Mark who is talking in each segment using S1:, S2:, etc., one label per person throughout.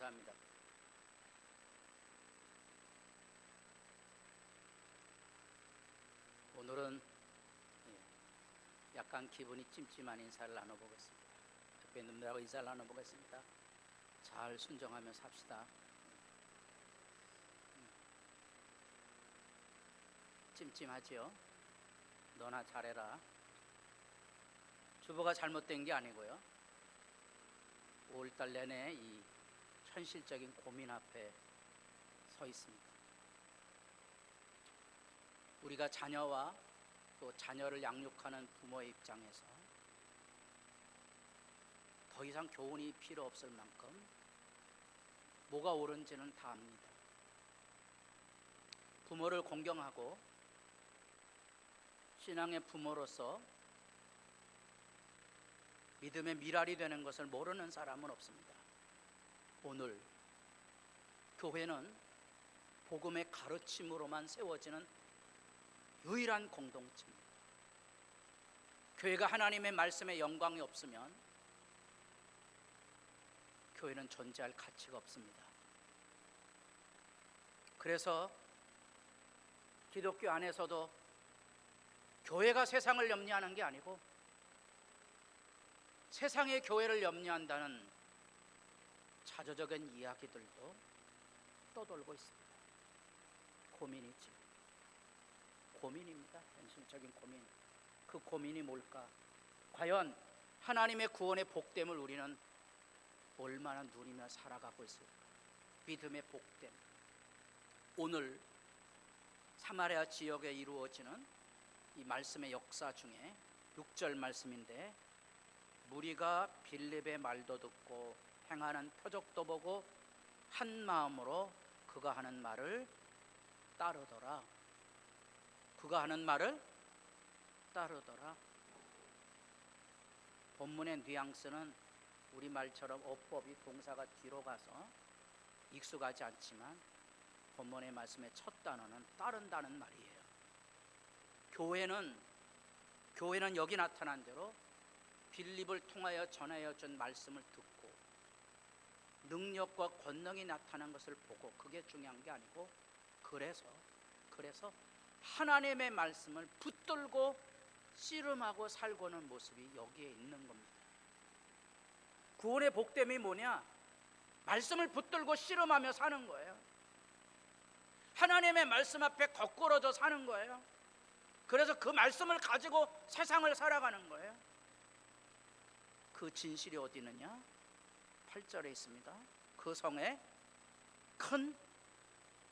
S1: 감사합니다. 오늘은 약간 기분이 찜찜한 인사를 나눠보겠습니다. 옆에 있는 분들하고 인사를 나눠보겠습니다. 잘 순종하며 삽시다. 찜찜하지요? 너나 잘해라. 주보가 잘못된 게 아니고요, 5월달 내내 이 현실적인 고민 앞에 서 있습니다. 우리가 자녀와 또 자녀를 양육하는 부모의 입장에서 더 이상 교훈이 필요 없을 만큼 뭐가 옳은지는 다 압니다. 부모를 공경하고 신앙의 부모로서 믿음의 미랄이 되는 것을 모르는 사람은 없습니다. 오늘 교회는 복음의 가르침으로만 세워지는 유일한 공동체입니다. 교회가 하나님의 말씀에 영광이 없으면 교회는 존재할 가치가 없습니다. 그래서 기독교 안에서도 교회가 세상을 염려하는 게 아니고 세상의 교회를 염려한다는 자조적인 이야기들도 떠돌고 있습니다. 고민이지. 고민입니다. 현실적인 고민. 그 고민이 뭘까? 과연 하나님의 구원의 복됨을 우리는 얼마나 누리며 살아가고 있을까? 믿음의 복됨. 오늘 사마리아 지역에 이루어지는 이 말씀의 역사 중에 6절 말씀인데, 무리가 빌립의 말도 듣고 행하는 표적도 보고 한 마음으로 그가 하는 말을 따르더라. 그가 하는 말을 따르더라. 본문의 뉘앙스는 우리말처럼 어법이 동사가 뒤로 가서 익숙하지 않지만 본문의 말씀의 첫 단어는 따른다는 말이에요. 교회는 여기 나타난 대로 빌립을 통하여 전하여 준 말씀을 듣고 능력과 권능이 나타난 것을 보고, 그게 중요한 게 아니고 그래서 하나님의 말씀을 붙들고 씨름하고 살고는 모습이 여기에 있는 겁니다. 구원의 복됨이 뭐냐? 말씀을 붙들고 씨름하며 사는 거예요. 하나님의 말씀 앞에 거꾸러져 사는 거예요. 그래서 그 말씀을 가지고 세상을 살아가는 거예요. 그 진실이 어디 있느냐? 8절에 있습니다. 그 성에 큰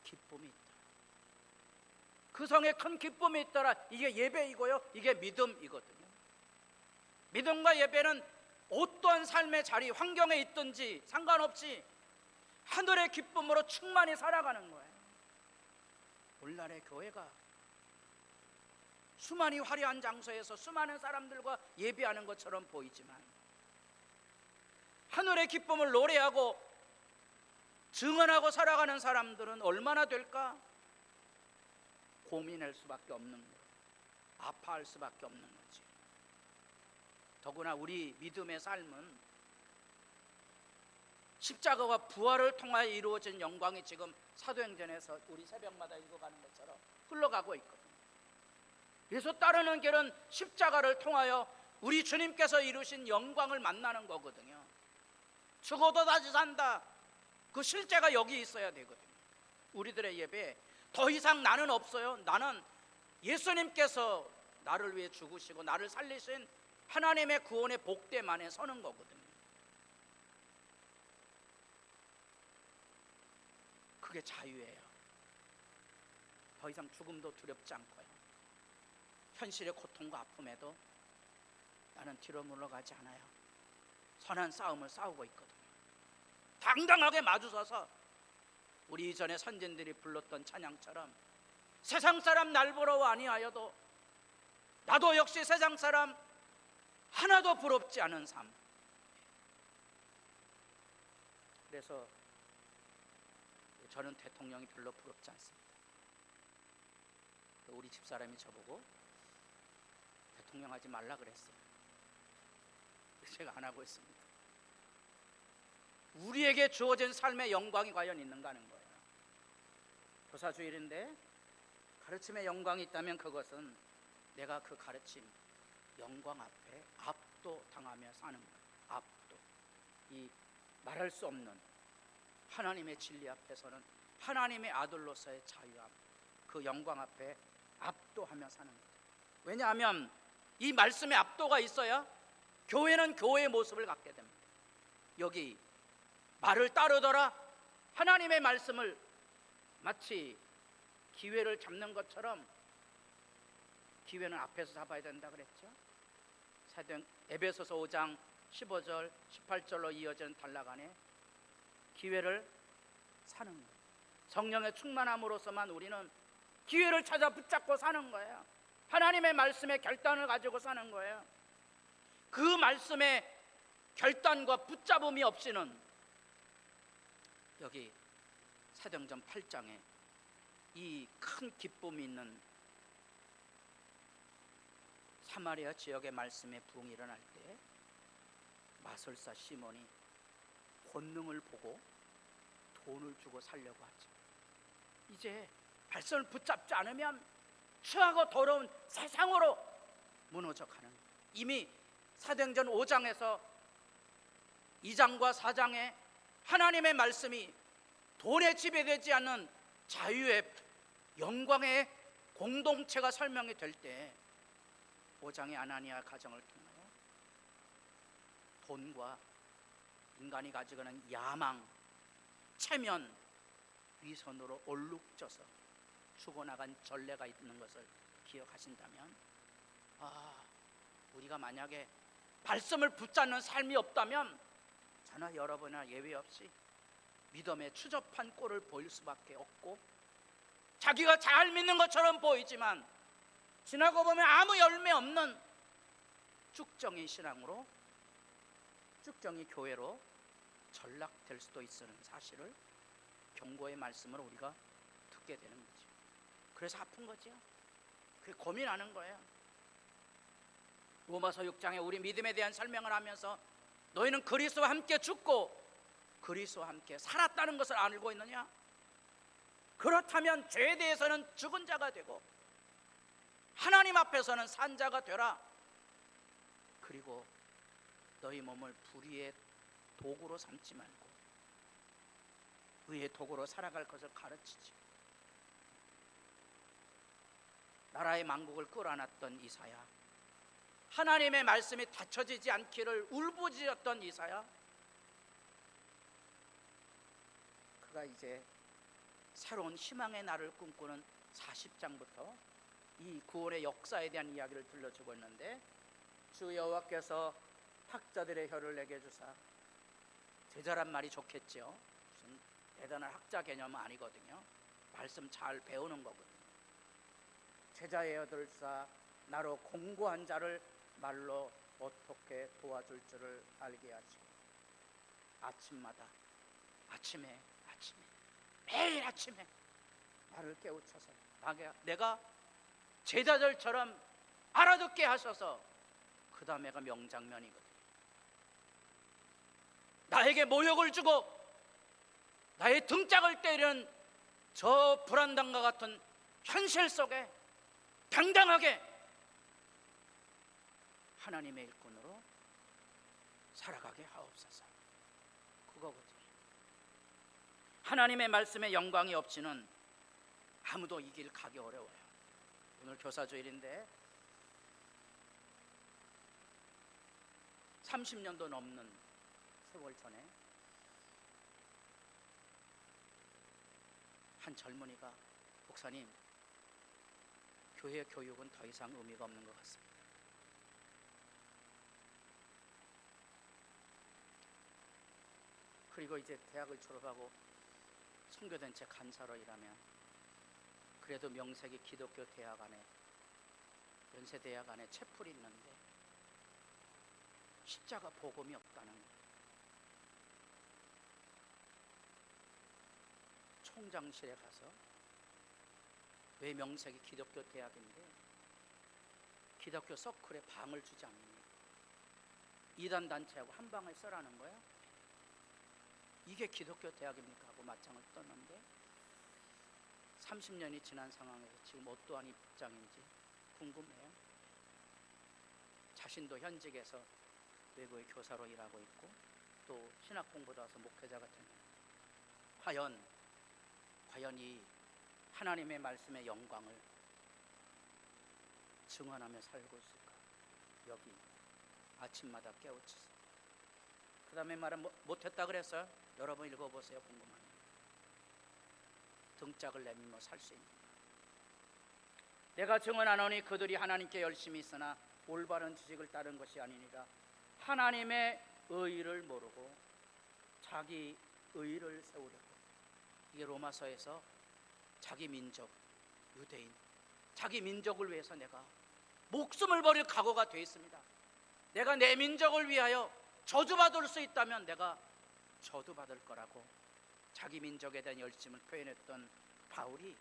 S1: 기쁨이 있다. 그 성에 큰 기쁨이 있더라. 이게 예배이고요, 이게 믿음이거든요. 믿음과 예배는 어떠한 삶의 자리, 환경에 있든지 상관없이 하늘의 기쁨으로 충만히 살아가는 거예요. 오늘날의 교회가 수많이 화려한 장소에서 수많은 사람들과 예배하는 것처럼 보이지만 하늘의 기쁨을 노래하고 증언하고 살아가는 사람들은 얼마나 될까? 고민할 수밖에 없는 거예요. 아파할 수밖에 없는 거지. 더구나 우리 믿음의 삶은 십자가와 부활을 통하여 이루어진 영광이 지금 사도행전에서 우리 새벽마다 읽어가는 것처럼 흘러가고 있거든요. 그래서 따르는 길은 십자가를 통하여 우리 주님께서 이루신 영광을 만나는 거거든요. 죽어도 다시 산다. 그 실제가 여기 있어야 되거든요. 우리들의 예배에 더 이상 나는 없어요. 나는 예수님께서 나를 위해 죽으시고 나를 살리신 하나님의 구원의 복됨 안에 서는 거거든요. 그게 자유예요. 더 이상 죽음도 두렵지 않고요, 현실의 고통과 아픔에도 나는 뒤로 물러가지 않아요. 선한 싸움을 싸우고 있거든요. 당당하게 마주서서 우리 이전에 선진들이 불렀던 찬양처럼 세상 사람 날 보러 아니하여도 나도 역시 세상 사람 하나도 부럽지 않은 삶. 그래서 저는 대통령이 별로 부럽지 않습니다. 우리 집사람이 저보고 대통령 하지 말라 그랬어요. 제가 안 하고 있습니다. 우리에게 주어진 삶의 영광이 과연 있는가 하는 거예요. 교사주일인데 가르침의 영광이 있다면 그것은 내가 그 가르침 영광 앞에 압도당하며 사는 거예요. 압도. 이 말할 수 없는 하나님의 진리 앞에서는 하나님의 아들로서의 자유함, 그 영광 앞에 압도하며 사는 거예요. 왜냐하면 이 말씀에 압도가 있어야 교회는 교회의 모습을 갖게 됩니다. 여기 말을 따르더라 하나님의 말씀을 마치 기회를 잡는 것처럼 기회는 앞에서 잡아야 된다 그랬죠. 에베소서 5장 15절 18절로 이어지는 단락 안에 기회를 사는 거예요. 성령의 충만함으로서만 우리는 기회를 찾아 붙잡고 사는 거예요. 하나님의 말씀의 결단을 가지고 사는 거예요. 그 말씀의 결단과 붙잡음이 없이는 여기 사도행전 8장에 이 큰 기쁨이 있는 사마리아 지역의 말씀에 부흥이 일어날 때 마술사 시몬이 권능을 보고 돈을 주고 살려고 하죠. 이제 말씀을 붙잡지 않으면 추하고 더러운 세상으로 무너져 가는 거예요. 이미 사도행전 5장에서 2장과 4장에 하나님의 말씀이 돈에 지배되지 않는 자유의 영광의 공동체가 설명이 될 때 5장의 아나니아 가정을 통하여 돈과 인간이 가지고 있는 야망, 체면, 위선으로 얼룩져서 죽어나간 전례가 있는 것을 기억하신다면 우리가 만약에 말씀을 붙잡는 삶이 없다면 저나 여러분이나 예외 없이 믿음의 추접한 꼴을 보일 수밖에 없고 자기가 잘 믿는 것처럼 보이지만 지나고 보면 아무 열매 없는 쭉정이 신앙으로 쭉정이 교회로 전락될 수도 있는 사실을 경고의 말씀을 우리가 듣게 되는 거죠. 그래서 아픈 거죠. 그게 고민하는 거예요. 로마서 6장에 우리 믿음에 대한 설명을 하면서 너희는 그리스도와 함께 죽고 그리스도와 함께 살았다는 것을 알고 있느냐? 그렇다면 죄에 대해서는 죽은 자가 되고 하나님 앞에서는 산 자가 되라. 그리고 너희 몸을 불의의 도구로 삼지 말고 의의 도구로 살아갈 것을 가르치지. 나라의 만국을 끌어안았던 이사야, 하나님의 말씀이 닫혀지지 않기를 울부짖었던 이사야, 그가 이제 새로운 희망의 날을 꿈꾸는 40장부터 이 구원의 역사에 대한 이야기를 들려주고 있는데, 주 여호와께서 학자들의 혀를 내게 주사, 제자란 말이 좋겠죠. 무슨 대단한 학자 개념은 아니거든요. 말씀 잘 배우는 거거든요. 제자의 혀를 쏴 나로 공고한 자를 말로 어떻게 도와줄 줄을 알게 하시고, 아침마다 아침에 매일 아침에 나를 깨우쳐서 내가 제자들처럼 알아듣게 하셔서 그 다음에가 명장면이거든요. 나에게 모욕을 주고 나의 등짝을 때리는 저 불안당과 같은 현실 속에 당당하게 하나님의 일꾼으로 살아가게 하옵소서. 그거거든요. 하나님의 말씀에 영광이 없이는 아무도 이 길 가기 어려워요. 오늘 교사주일인데 30년도 넘는 세월 전에 한 젊은이가, 목사님, 교회 교육은 더 이상 의미가 없는 것 같습니다. 그리고 이제 대학을 졸업하고 선교단체 간사로 일하며, 그래도 명색이 기독교 대학 안에, 연세대학 안에 채플이 있는데 십자가 복음이 없다는 거예요. 총장실에 가서 왜 명색이 기독교 대학인데 기독교 서클에 방을 주지 않느냐, 이단 단체하고 한 방을 써라는 거예요. 이게 기독교 대학입니까 하고 맞짱을 떴는데 30년이 지난 상황에서 지금 어떠한 입장인지 궁금해요. 자신도 현직에서 외국의 교사로 일하고 있고 또 신학 공부도 와서 목회자가 됐는데 과연 이 하나님의 말씀의 영광을 증언하며 살고 있을까? 여기 아침마다 깨우치세요. 그 다음에 말은 못했다 그랬어요? 여러분 읽어보세요. 궁금하네요. 등짝을 내밀며 살 수 있는 내가 증언하노니 그들이 하나님께 열심히 있으나 올바른 지식을 따른 것이 아니니라. 하나님의 의를 모르고 자기 의를 세우려고. 이게 로마서에서 자기 민족 유대인 자기 민족을 위해서 내가 목숨을 버릴 각오가 되어 있습니다. 내가 내 민족을 위하여 저주받을 수 있다면 내가 저주받을 거라고 자기 민족에 대한 열심을 표현했던 바울이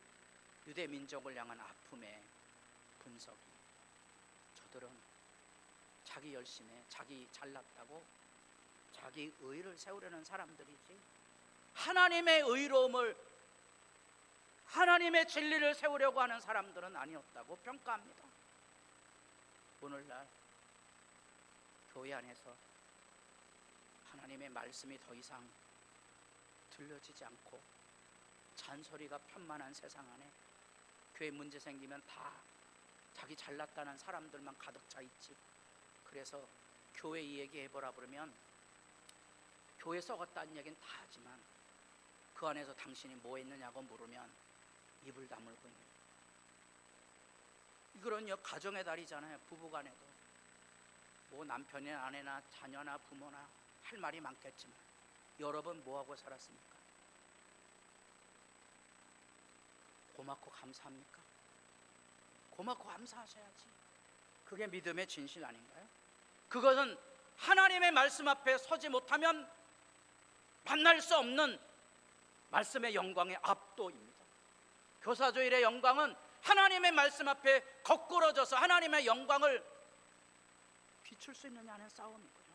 S1: 유대 민족을 향한 아픔의 분석이 저들은 자기 열심에 자기 잘났다고 자기 의를 세우려는 사람들이지 하나님의 의로움을 하나님의 진리를 세우려고 하는 사람들은 아니었다고 평가합니다. 오늘날 교회 안에서 하나님의 말씀이 더 이상 들려지지 않고 잔소리가 편만한 세상 안에 교회 문제 생기면 다 자기 잘났다는 사람들만 가득 차 있지. 그래서 교회 이 얘기 해보라 그러면 교회 썩었다는 얘기는 다 하지만 그 안에서 당신이 뭐 했느냐고 물으면 입을 다물고 있는 이거는요 가정의 달이잖아요. 부부간에도 뭐 남편이나 아내나 자녀나 부모나 할 말이 많겠지만 여러분 뭐하고 살았습니까? 고맙고 감사합니까? 고맙고 감사하셔야지. 그게 믿음의 진실 아닌가요? 그것은 하나님의 말씀 앞에 서지 못하면 만날 수 없는 말씀의 영광의 압도입니다. 교사조일의 영광은 하나님의 말씀 앞에 거꾸러져서 하나님의 영광을 비출 수 있느냐 하는 싸움이고요.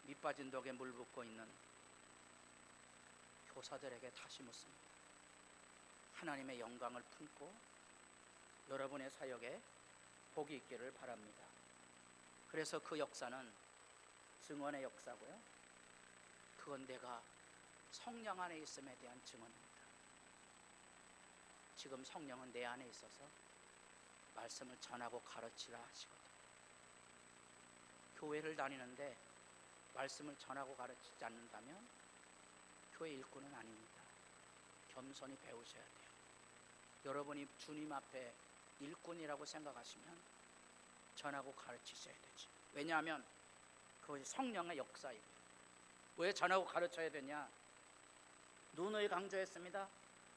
S1: 밑빠진 독에 물 붓고 있는 교사들에게 다시 묻습니다. 하나님의 영광을 품고 여러분의 사역에 복이 있기를 바랍니다. 그래서 그 역사는 증언의 역사고요. 그건 내가 성령 안에 있음에 대한 증언입니다. 지금 성령은 내 안에 있어서 말씀을 전하고 가르치라 하시거든요. 교회를 다니는데 말씀을 전하고 가르치지 않는다면 교회 일꾼은 아닙니다. 겸손히 배우셔야 돼요. 여러분이 주님 앞에 일꾼이라고 생각하시면 전하고 가르치셔야 되지. 왜냐하면 그것이 성령의 역사입니다. 왜 전하고 가르쳐야 되냐? 누누이 강조했습니다.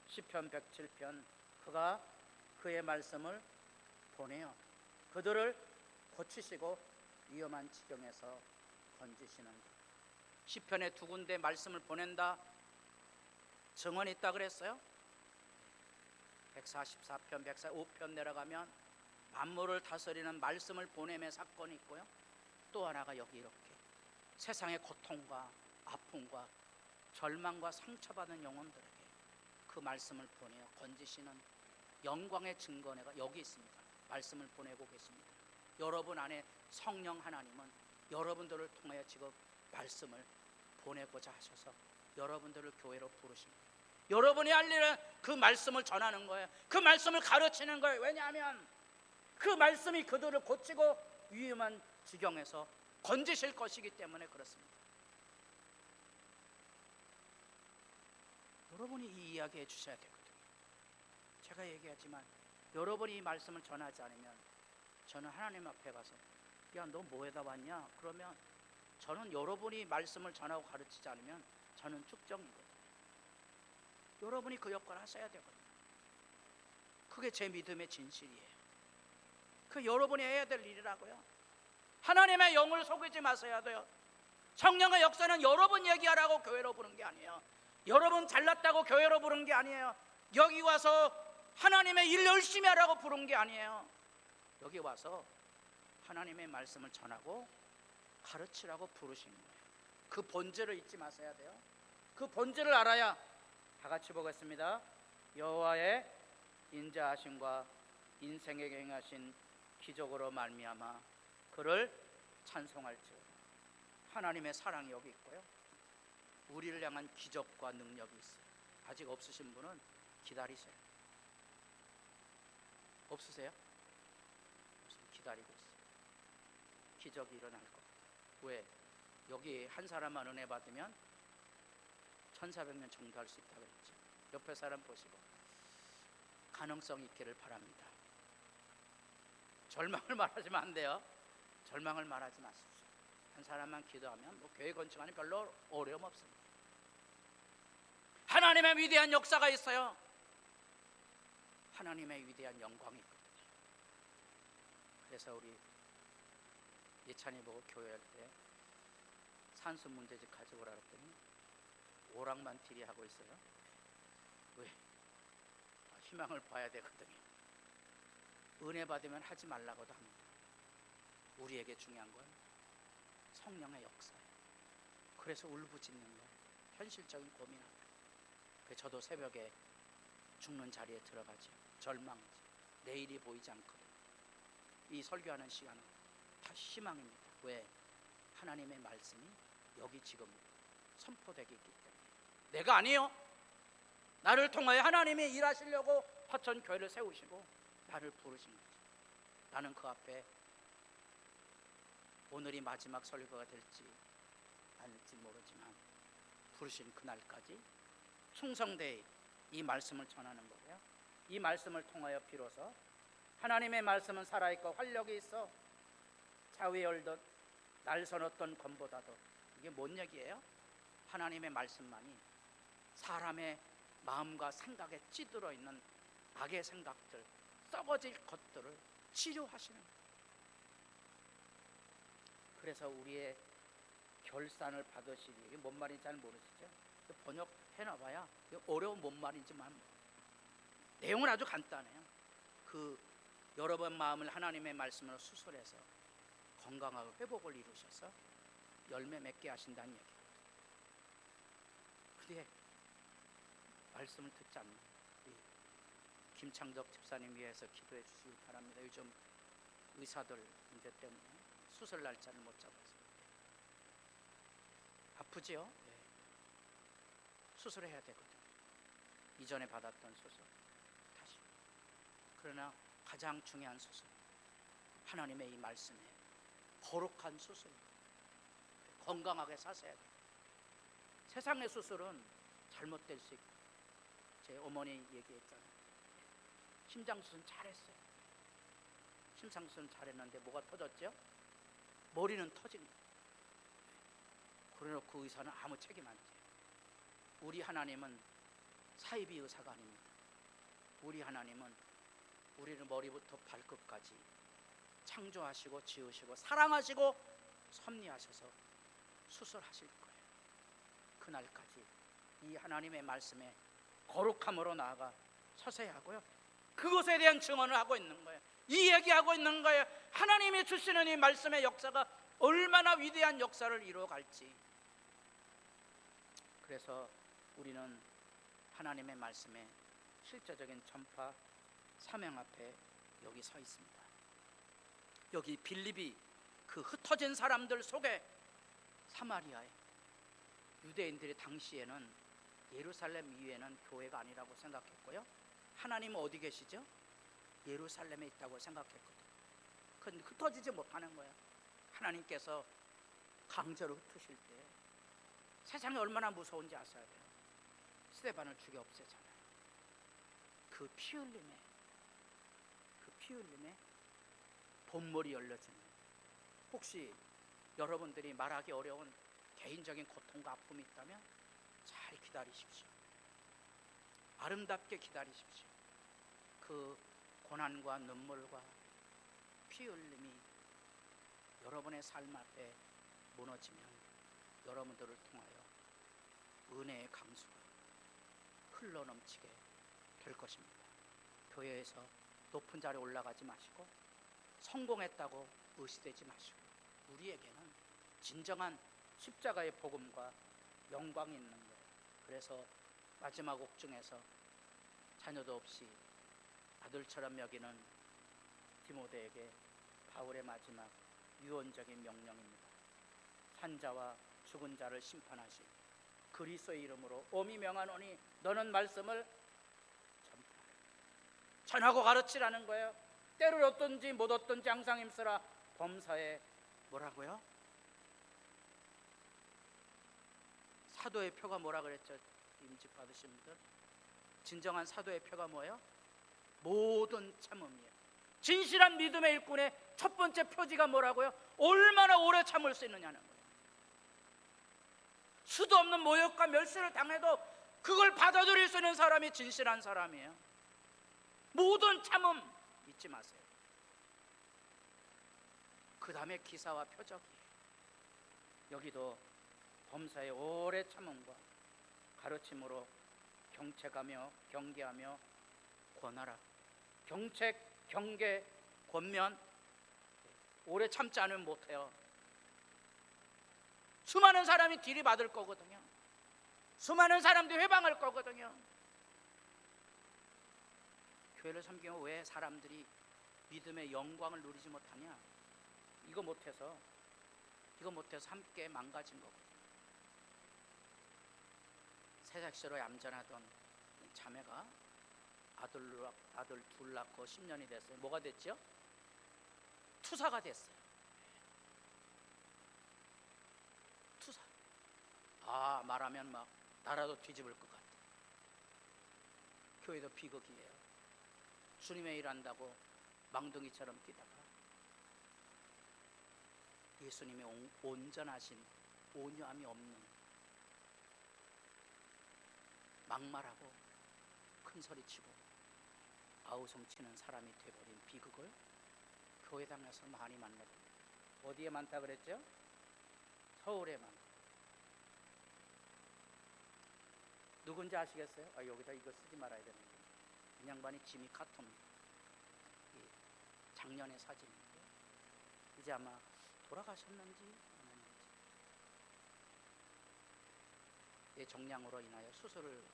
S1: 시편 107편 그가 그의 말씀을 보내어 그들을 고치시고 위험한 지경에서 건지시는 시편에 두 군데 말씀을 보낸다 증언이 있다 그랬어요. 144편 145편 내려가면 만물을 다스리는 말씀을 보냄의 사건이 있고요. 또 하나가 여기 이렇게 세상의 고통과 아픔과 절망과 상처받은 영혼들에게 그 말씀을 보내어 건지시는 영광의 증거가 여기 있습니다. 말씀을 보내고 계십니다. 여러분 안에 성령 하나님은 여러분들을 통하여 지금 말씀을 보내고자 하셔서 여러분들을 교회로 부르십니다. 여러분이 할 일은 그 말씀을 전하는 거예요. 그 말씀을 가르치는 거예요. 왜냐하면 그 말씀이 그들을 고치고 위험한 지경에서 건지실 것이기 때문에 그렇습니다. 여러분이 이 이야기 해주셔야 되거든요. 제가 얘기하지만 여러분이 이 말씀을 전하지 않으면 저는 하나님 앞에 가서 야 너 뭐에다 왔냐? 그러면 저는 여러분이 말씀을 전하고 가르치지 않으면 저는 축정이거든요. 여러분이 그 역할을 하셔야 되거든요. 그게 제 믿음의 진실이에요. 그 여러분이 해야 될 일이라고요. 하나님의 영을 속이지 마셔야 돼요. 성령의 역사는 여러분 얘기하라고 교회로 부른 게 아니에요. 여러분 잘났다고 교회로 부른 게 아니에요. 여기 와서 하나님의 일 열심히 하라고 부른 게 아니에요. 여기 와서 하나님의 말씀을 전하고 가르치라고 부르신 거예요. 그 본질을 잊지 마셔야 돼요. 그 본질을 알아야. 다 같이 보겠습니다. 여호와의 인자하심과 인생에게 행하신 기적으로 말미암아 그를 찬송할지어다. 하나님의 사랑이 여기 있고요, 우리를 향한 기적과 능력이 있어요. 아직 없으신 분은 기다리세요. 없으세요? 기다리고 있어요. 기적이 일어날 것 같아요. 왜? 여기 한 사람만 은혜 받으면 1400년 정도할 수 있다고 그랬죠. 옆에 사람 보시고 가능성 있기를 바랍니다. 절망을 말하시면 안 돼요. 절망을 말하지 마십시오. 한 사람만 기도하면 교회 건축하는 별로 어려움 없습니다. 하나님의 위대한 역사가 있어요. 하나님의 위대한 영광이 있거든요. 그래서 우리 예찬이 보고 교회할 때 산수 문제집 가져오라 그랬더니 오락만티리 하고 있어요. 왜? 희망을 봐야 되거든요. 은혜 받으면 하지 말라고도 합니다. 우리에게 중요한 건 성령의 역사예요. 그래서 울부짖는 거예요. 현실적인 고민합니다. 그래서 저도 새벽에 죽는 자리에 들어가죠. 절망이죠. 내일이 보이지 않거든요. 이 설교하는 시간은 다 희망입니다. 왜? 하나님의 말씀이 여기 지금 선포되기 있기 때문에. 내가 아니요, 나를 통하여 하나님이 일하시려고 화천 교회를 세우시고 나를 부르신 거죠. 나는 그 앞에 오늘이 마지막 설교가 될지 아닐지 모르지만 부르신 그날까지 충성되이 이 말씀을 전하는 거예요. 이 말씀을 통하여 비로소 하나님의 말씀은 살아있고 활력이 있어 자위에 얼던 날선 어떤 검보다도. 이게 뭔 얘기예요? 하나님의 말씀만이 사람의 마음과 생각에 찌들어 있는 악의 생각들, 썩어질 것들을 치료하시는 거예요. 그래서 우리의 결산을 받으시기, 이게 뭔 말인지 잘 모르시죠? 번역해놔봐야 어려운 뭔 말인지만. 내용은 아주 간단해요. 여러분 마음을 하나님의 말씀으로 수술해서 건강하고 회복을 이루셔서 열매 맺게 하신다는 얘기예요. 근데 말씀을 듣지 않는 김창덕 집사님 위해서 기도해 주시기 바랍니다. 요즘 의사들 문제 때문에 수술 날짜를 못 잡아서 아프지요? 네. 수술해야 되거든요. 이전에 받았던 수술 다시. 그러나 가장 중요한 수술, 하나님의 이 말씀에 거룩한 수술, 건강하게 사셔야 돼요. 세상의 수술은 잘못될 수 있고, 제 어머니 얘기했잖아요. 심장 수술은 잘했어요. 심장 수술은 잘했는데 뭐가 터졌죠? 머리는 터진 거예요. 그래놓고 의사는 아무 책임 안 져요. 우리 하나님은 사이비 의사가 아닙니다. 우리 하나님은 우리를 머리부터 발끝까지 창조하시고 지으시고 사랑하시고 섭리하셔서 수술하실 거예요. 그날까지 이 하나님의 말씀에 거룩함으로 나아가 서세야 하고요, 그것에 대한 증언을 하고 있는 거예요. 이 얘기하고 있는 거예요. 하나님이 주시는 이 말씀의 역사가 얼마나 위대한 역사를 이루어갈지. 그래서 우리는 하나님의 말씀에 실제적인 전파 사명 앞에 여기 서 있습니다. 여기 빌립이 그 흩어진 사람들 속에 사마리아에, 유대인들이 당시에는 예루살렘 이외에는 교회가 아니라고 생각했고요, 하나님은 어디 계시죠? 예루살렘에 있다고 생각했거든요. 그건 흩어지지 못하는 거예요. 하나님께서 강제로 흩으실 때 세상이 얼마나 무서운지 아셔야 돼요. 스데반을 죽여 없애잖아요. 그 피 흘림에 본물이 열려지는. 혹시 여러분들이 말하기 어려운 개인적인 고통과 아픔이 있다면 잘 기다리십시오. 아름답게 기다리십시오. 그 고난과 눈물과 피 흘림이 여러분의 삶 앞에 무너지면 여러분들을 통하여 은혜의 강수가 흘러넘치게 될 것입니다. 교회에서 높은 자리에 올라가지 마시고 성공했다고 의시되지 마시고, 우리에게는 진정한 십자가의 복음과 영광이 있는 거예요. 그래서 마지막 옥중에서 자녀도 없이 아들처럼 여기는 디모데에게 바울의 마지막 유언적인 명령입니다. 산자와 죽은 자를 심판하실 그리스도의 이름으로 엄히 명하노니 너는 말씀을 전하고 가르치라는 거예요. 때를 얻든지 못 얻든지 항상 힘쓰라. 범사에 뭐라고요? 사도의 표가 뭐라 그랬죠? 임직 받으신 분들, 진정한 사도의 표가 뭐예요? 모든 참음이에요. 진실한 믿음의 일꾼의 첫 번째 표지가 뭐라고요? 얼마나 오래 참을 수 있느냐는 거예요. 수도 없는 모욕과 멸시를 당해도 그걸 받아들일 수 있는 사람이 진실한 사람이에요. 모든 참음 잊지 마세요. 그 다음에 기사와 표적이에요. 여기도 범사의 오래 참음과 가르침으로 경책하며 경계하며 권하라. 경책, 경계, 권면. 오래 참지 않으면 못해요. 수많은 사람이 들이받을 거거든요. 수많은 사람들이 회방할 거거든요. 교회를 섬기면 왜 사람들이 믿음의 영광을 누리지 못하냐? 이거 못해서 함께 망가진 거거든요. 새작시로 얌전하던 자매가 아들 둘 낳고 10년이 됐어요. 뭐가 됐죠? 투사가 됐어요. 투사. 말하면 막 나라도 뒤집을 것 같아. 교회도 비극이에요. 주님의 일 한다고 망둥이처럼 뛰다가 예수님의 온전하신 온유함이 없는 막말하고 큰 소리치고 아우성치는 사람이 되어버린 비극을 교회당에서 많이 만나봅니다. 어디에 많다 그랬죠? 서울에 많다. 누군지 아시겠어요? 여기다 이거 쓰지 말아야 되는데 이 양반이 지미 카토입니다. 작년의 사진인데 이제 아마 돌아가셨는지 안 했는지 정량으로 인하여 수술을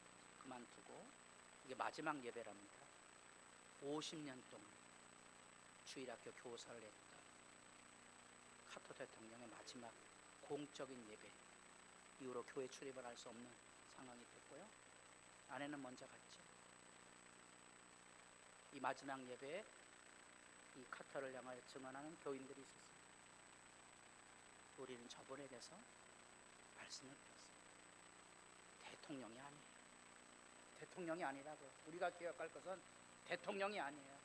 S1: 그만두고 이게 마지막 예배랍니다. 50년 동안 주일학교 교사를 했던 카토 대통령의 마지막 공적인 예배 이후로 교회 출입을 할 수 없는 상황이 됐고요. 아내는 먼저 갔죠. 이 마지막 예배에 이 카토를 향하여 증언하는 교인들이 있었습니다. 우리는 저분에 대해서 말씀을 드렸습니다. 대통령이 아니에요. 대통령이 아니라고. 우리가 기억할 것은 대통령이 아니에요.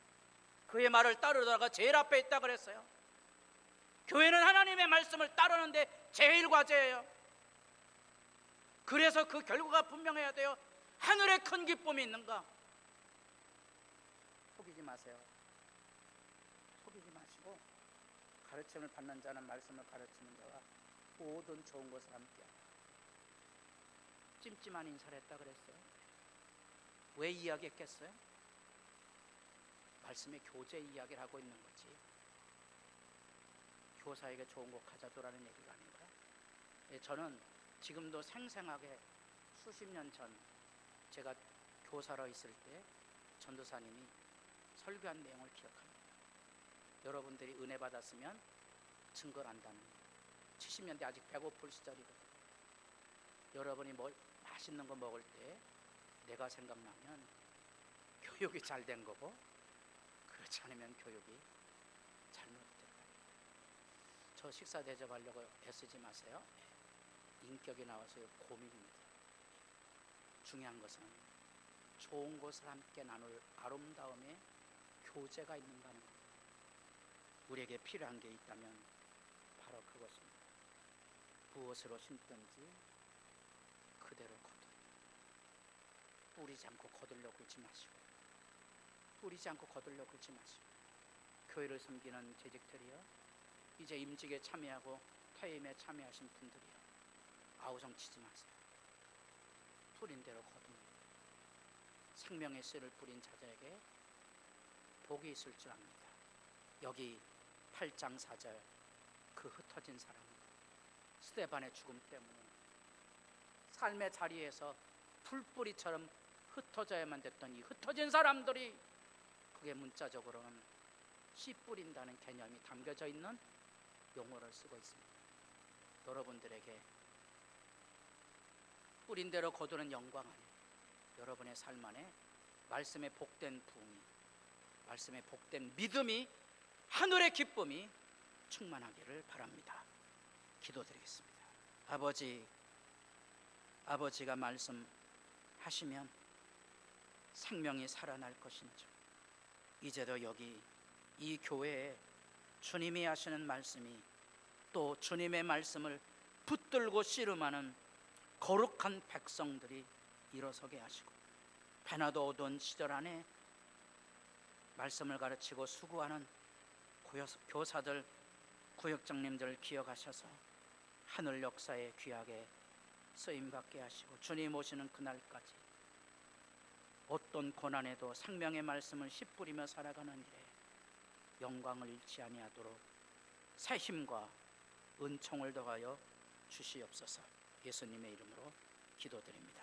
S1: 그의 말을 따르다가 제일 앞에 있다 그랬어요. 교회는 하나님의 말씀을 따르는데 제일 과제예요. 그래서 그 결과가 분명해야 돼요. 하늘에 큰 기쁨이 있는가? 속이지 마세요. 속이지 마시고 가르침을 받는 자는 말씀을 가르치는 자와 모든 좋은 것을 함께하라. 찜찜한 인사를 했다 그랬어요. 왜 이야기했겠어요? 말씀의 교제 이야기를 하고 있는 거지. 교사에게 좋은 거 가져도라는 얘기가 아닌가? 저는 지금도 생생하게 수십 년 전 제가 교사로 있을 때 전도사님이 설교한 내용을 기억합니다. 여러분들이 은혜 받았으면 증거를 한다는 70년대 아직 배고플 시절이거든요. 여러분이 맛있는 거 먹을 때 내가 생각나면 교육이 잘 된 거고 그렇지 않으면 교육이 잘못됐다. 저 식사 대접하려고 애쓰지 마세요. 인격이 나와서 고민입니다. 중요한 것은 좋은 것을 함께 나눌 아름다움의 교제가 있는가 하는 겁니다. 우리에게 필요한 게 있다면 바로 그것입니다. 무엇으로 심든지 그대로 거두라. 뿌리지 않고 거들려 굴지 마시고 뿌리지 않고 거들려 굴지 마시고 교회를 섬기는 재직들이요 이제 임직에 참여하고 퇴임에 참여하신 분들이요 아우성 치지 마세요. 뿌린 대로 거둡니다. 생명의 씨를 뿌린 자들에게 복이 있을 줄 압니다. 여기 8장 4절 그 흩어진 사람 스데반의 죽음 때문에 삶의 자리에서 풀뿌리처럼 흩어져야만 됐던 이 흩어진 사람들이, 그게 문자적으로는 씨 뿌린다는 개념이 담겨져 있는 용어를 쓰고 있습니다. 여러분들에게 뿌린 대로 거두는 영광 안에 여러분의 삶 안에 말씀의 복된 부흥이, 말씀의 복된 믿음이, 하늘의 기쁨이 충만하기를 바랍니다. 기도드리겠습니다. 아버지가 말씀하시면 생명이 살아날 것인지, 이제도 여기 이 교회에 주님이 하시는 말씀이, 또 주님의 말씀을 붙들고 씨름하는 거룩한 백성들이 일어서게 하시고, 배나도 어두운 시절 안에 말씀을 가르치고 수고하는 교사들, 구역장님들을 기억하셔서 하늘 역사에 귀하게 쓰임받게 하시고, 주님 오시는 그날까지 어떤 고난에도 생명의 말씀을 씨 뿌리며 살아가는 일에 영광을 잃지 아니하도록 새 힘과 은총을 더하여 주시옵소서. 예수님의 이름으로 기도드립니다.